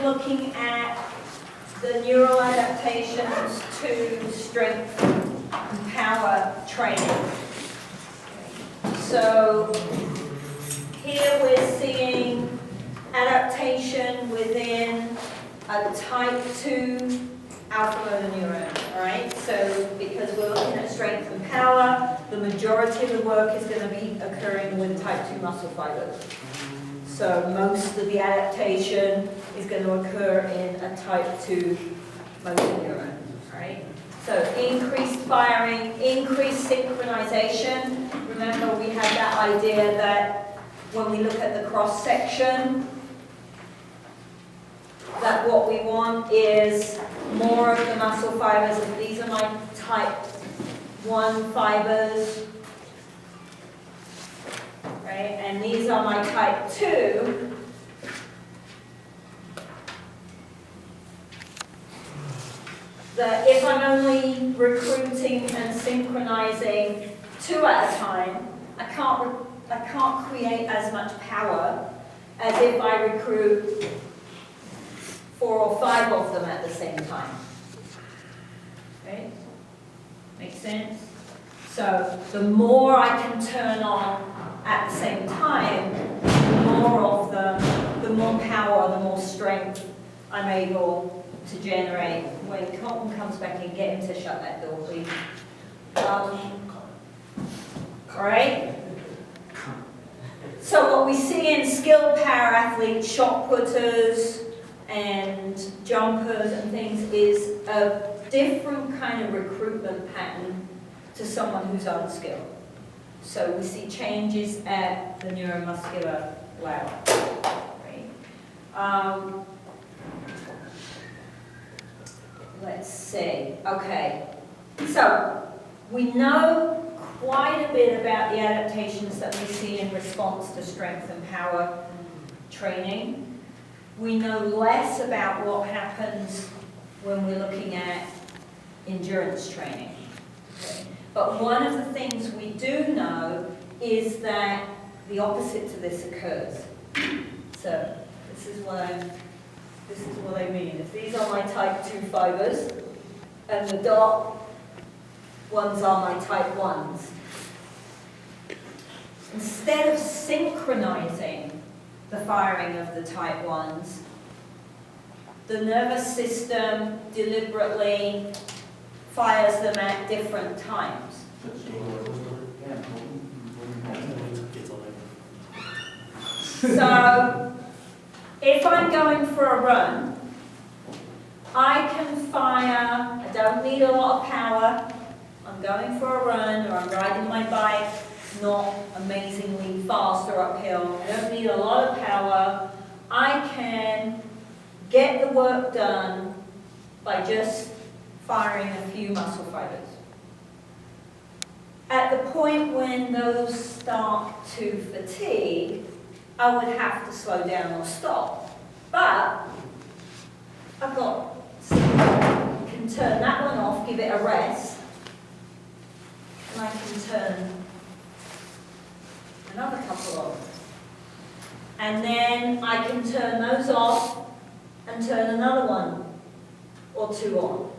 looking at the neural adaptations to strength and power training. So here we're seeing adaptation within a type 2 alpha motor neuron, all right? So because we're looking at strength and power, the majority of the work is going to be occurring with type 2 muscle fibers. So most of the adaptation is going to occur in a type 2 motor neuron, all right? So increased firing, increased synchronization. Remember we had that idea that when we look at the cross section, that what we want is more of the muscle fibers, and these are my type 1 fibers, right? And these are my type 2. That if I'm only recruiting and synchronizing 2 at a time, I can't create as much power as if I recruit 4 or 5 of them at the same time. Right? Make sense? So the more I can turn on at the same time, the more of them, the more power, the more strength I'm able to generate. When Colton comes back in, get him to shut that door, please. All right? So what we see in skilled power athletes, shot putters, and jumpers and things is a different kind of recruitment pattern to someone who's unskilled. So we see changes at the neuromuscular level. Right? Let's see. Okay. So we know quite a bit about the adaptations that we see in response to strength and power training. We know less about what happens when we're looking at endurance training. Okay. But one of the things we do know is that the opposite to this occurs. So this is what I mean. If these are my type 2 fibers, and the dark ones are my type 1s, instead of synchronizing the firing of the type 1s, the nervous system deliberately fires them at different times. So, if I'm going for a run, I can fire, I don't need a lot of power, I'm going for a run or I'm riding my bike, not amazingly fast or uphill, I don't need a lot of power, I can get the work done by just firing a few muscle fibers. At the point when those start to fatigue, I would have to slow down or stop. But I can turn that one off, give it a rest, and I can turn another couple of. And then I can turn those off and turn another one or 2 on.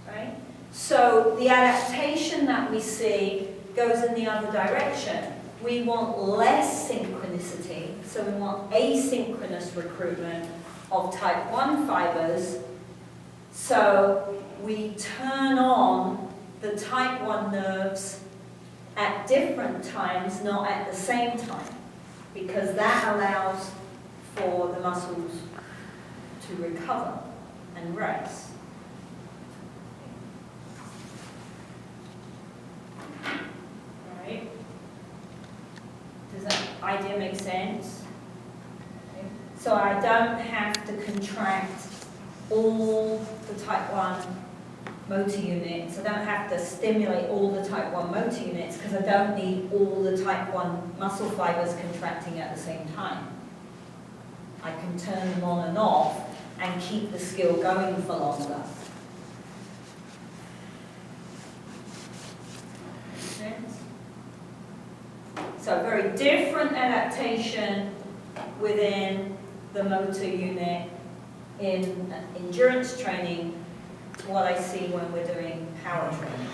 Right? So the adaptation that we see goes in the other direction. We want less synchronicity, so we want asynchronous recruitment of type 1 fibers. So we turn on the type 1 nerves at different times, not at the same time, because that allows for the muscles to recover and rest. All right? Does that idea make sense? Okay. So I don't have to contract all the type 1 motor units. I don't have to stimulate all the type 1 motor units because I don't need all the type 1 muscle fibers contracting at the same time. I can turn them on and off and keep the skill going for longer. Make sense? So a very different adaptation within the motor unit in endurance training what I see when we're doing power training.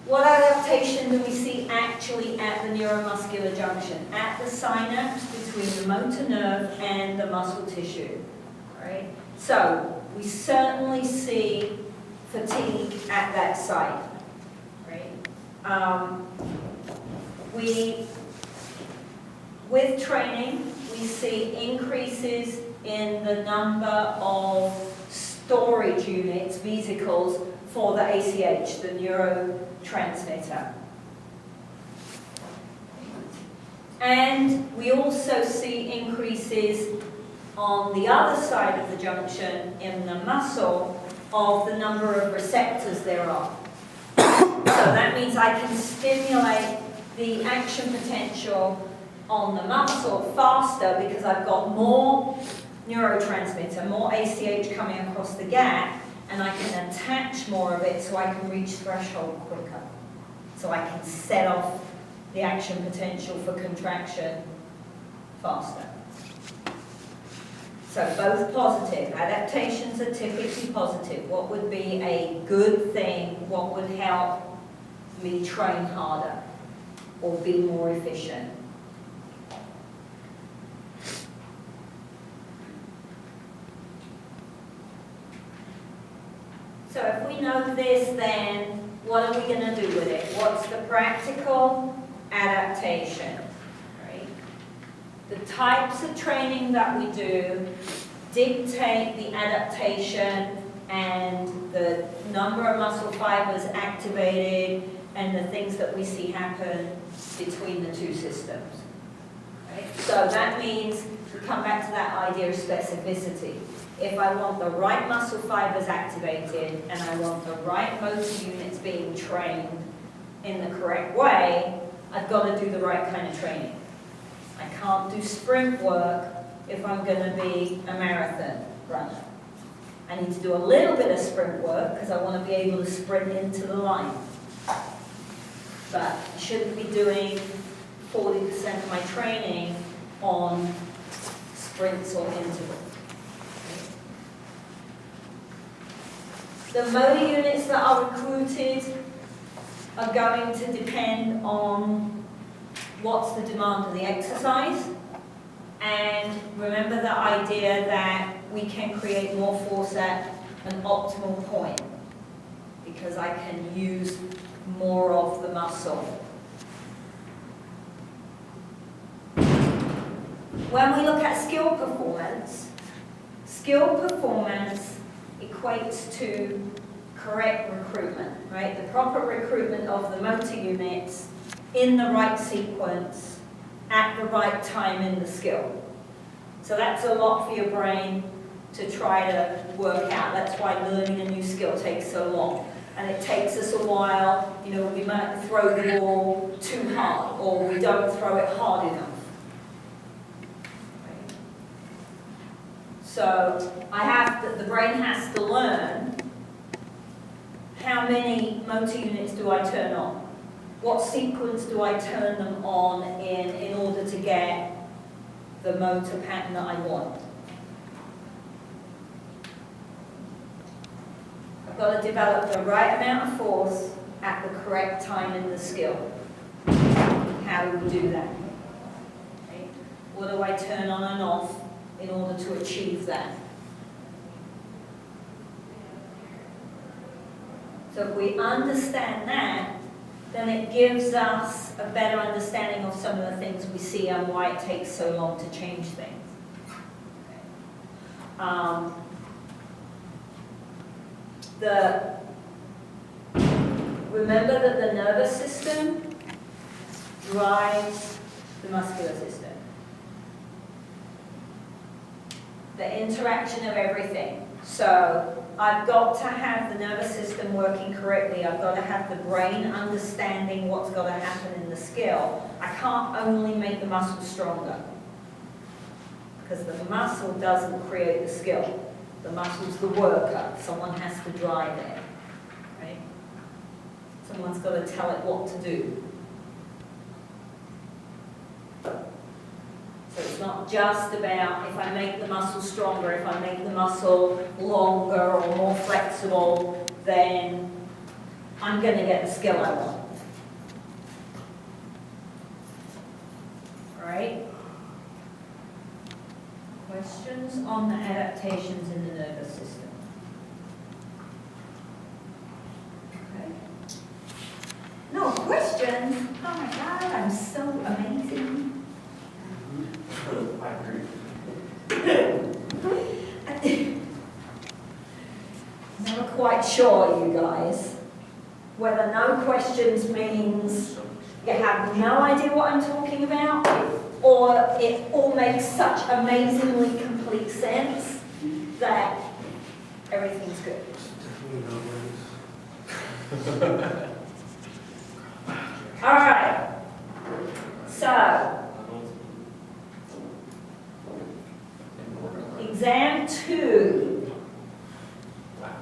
What adaptation do we see actually at the neuromuscular junction, at the synapse between the motor nerve and the muscle tissue? Right? So we certainly see fatigue at that site. Right? With training, we see increases in the number of storage units, vesicles, for the ACH, the neurotransmitter. And we also see increases on the other side of the junction in the muscle of the number of receptors there are. So that means I can stimulate the action potential on the muscle faster because I've got more neurotransmitter, more ACH coming across the gap, and I can attach more of it so I can reach threshold quicker. So I can set off the action potential for contraction faster. So both positive. Adaptations are typically positive. What would be a good thing? What would help me train harder or be more efficient? So if we know this, then what are we going to do with it? What's the practical adaptation? Right? The types of training that we do dictate the adaptation and the number of muscle fibers activated and the things that we see happen between the two systems. Right? So that means we come back to that idea of specificity. If I want the right muscle fibers activated and I want the right motor units being trained in the correct way, I've got to do the right kind of training. I can't do sprint work if I'm going to be a marathon runner. I need to do a little bit of sprint work because I want to be able to sprint into the line. But I shouldn't be doing 40% of my training on sprints or intervals. The motor units that are recruited are going to depend on what's the demand of the exercise. And remember the idea that we can create more force at an optimal point because I can use more of the muscle. When we look at skill performance equates to correct recruitment, right? The proper recruitment of the motor units in the right sequence at the right time in the skill. So that's a lot for your brain to try to work out. That's why learning a new skill takes so long. And it takes us a while, you know, we might throw the ball too hard or we don't throw it hard enough. So the brain has to learn how many motor units do I turn on? What sequence do I turn them on in order to get the motor pattern that I want? I've got to develop the right amount of force at the correct time in the skill. How do we do that? Okay. What do I turn on and off in order to achieve that? So if we understand that, then it gives us a better understanding of some of the things we see and why it takes so long to change things. Remember that the nervous system drives the muscular system. The interaction of everything. So I've got to have the nervous system working correctly. I've got to have the brain understanding what's got to happen in the skill. I can't only make the muscle stronger because the muscle doesn't create the skill. The muscle's the worker. Someone has to drive it. Right? Someone's got to tell it what to do. So it's not just about if I make the muscle stronger, if I make the muscle longer or more flexible, then I'm going to get the skill I want. All right? Questions on the adaptations in the nervous system? Okay. No questions? Oh my God, I'm so amazing. I agree. Never quite sure, you guys, whether no questions means you have no idea what I'm talking about, or it all makes such amazingly complete sense that everything's good. All right. So, exam 2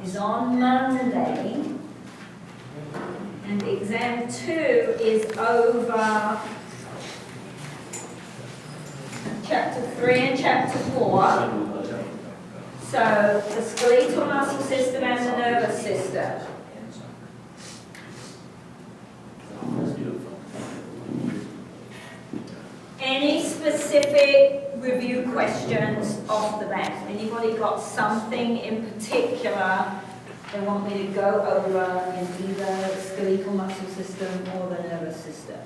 is on Monday, and exam 2 is over chapter 3 and chapter 4. So, the skeletal muscle system and the nervous system. Any specific review questions off the bat? Anybody got something in particular they want me to go over in either skeletal muscle system or the nervous system?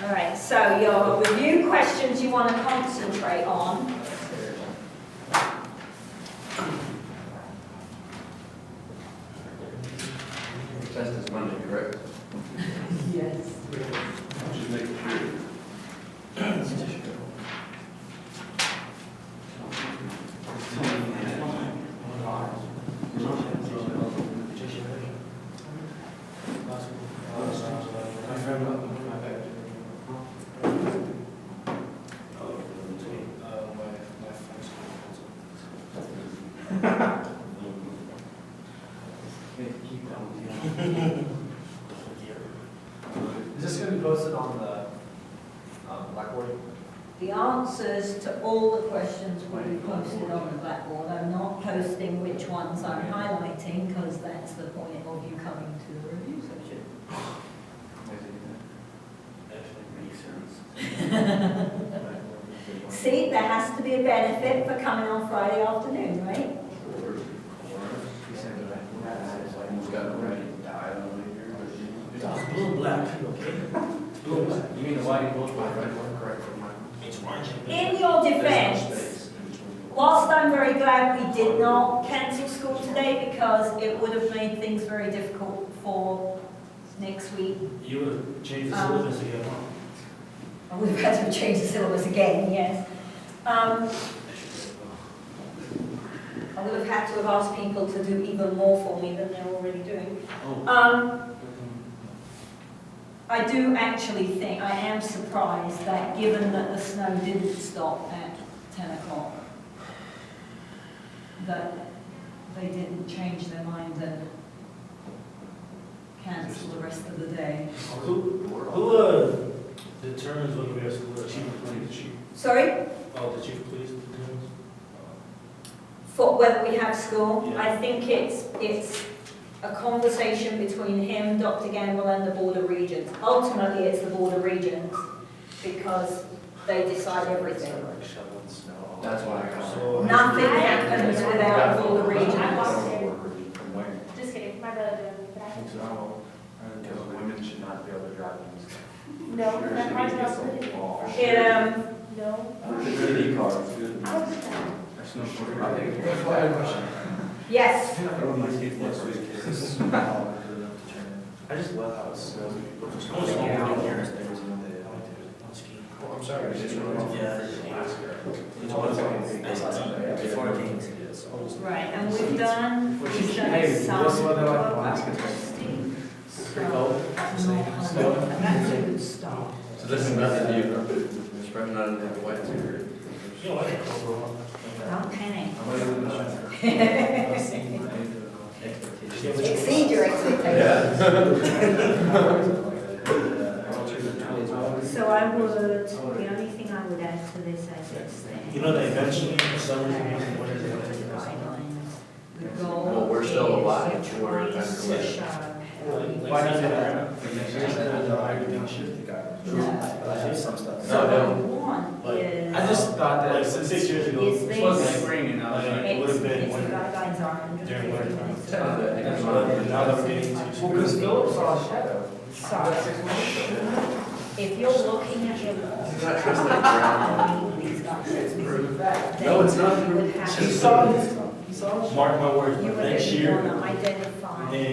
All right, so your review questions you want to concentrate on. Test is Monday, correct? Yes. Just making sure. Is this going to be posted on the Blackboard? The answers to all the questions will be posted on the Blackboard. I'm not posting which ones I'm highlighting because that's the point of you coming to the review session. See, there has to be a benefit for coming on Friday afternoon, right? It's blue and black, okay? Blue and black. You mean the white and blue one, right? Correct. It's orange. In your defense, whilst I'm very glad we did not cancel school today because it would have made things very difficult for next week, You would have changed the syllabus again. I would have had to change the syllabus again, yes. I would have had to have asked people to do even more for me than they're already doing. I do actually think, I am surprised that given that the snow didn't stop at 10 o'clock, that they didn't change their mind and cancel the rest of the day. Who determines whether we have school? The chief of police? Sorry? Oh, the chief of police determines? For whether we have school, Yeah. I think it's a conversation between him, Dr. Gamble, and the Board of Regents. Ultimately, it's the Board of Regents because they decide everything. That's why I got. So- Nothing happens without the Board of Regents. Just kidding, my brother did, but I think Because women should not be able to drive these. no, that part's not good. No. The car is good. I don't think that. I think it's a Yes. I just love how it smells. I'm sorry. Right, and we've done Hey, some. what's the weather like in Alaska? Pretty cold. And that's a good start. So this is nothing new, spreading out in the white. You know, I think Okay. I'm gonna Exceed your expectations. So I would, the only thing I would add to this, I guess, You know that eventually, someone's gonna be what is it? guidelines. The Well, goal we're still is alive. you're trying to We're- show. Why not everything shifted, guys? Some stuff. So what we want is. I just thought that like 6 years ago, Is it was this- spring and now it would have been It's the winter. guidelines are During winter time. 150 Ten of it. That's what now that we're getting to. Well, because Philip saw a shadow. So, if you're looking at your. It's not translating ground. These guidelines, No, it's not. then you would have. He saw this. Mark my words, You but would next year, want to identify. then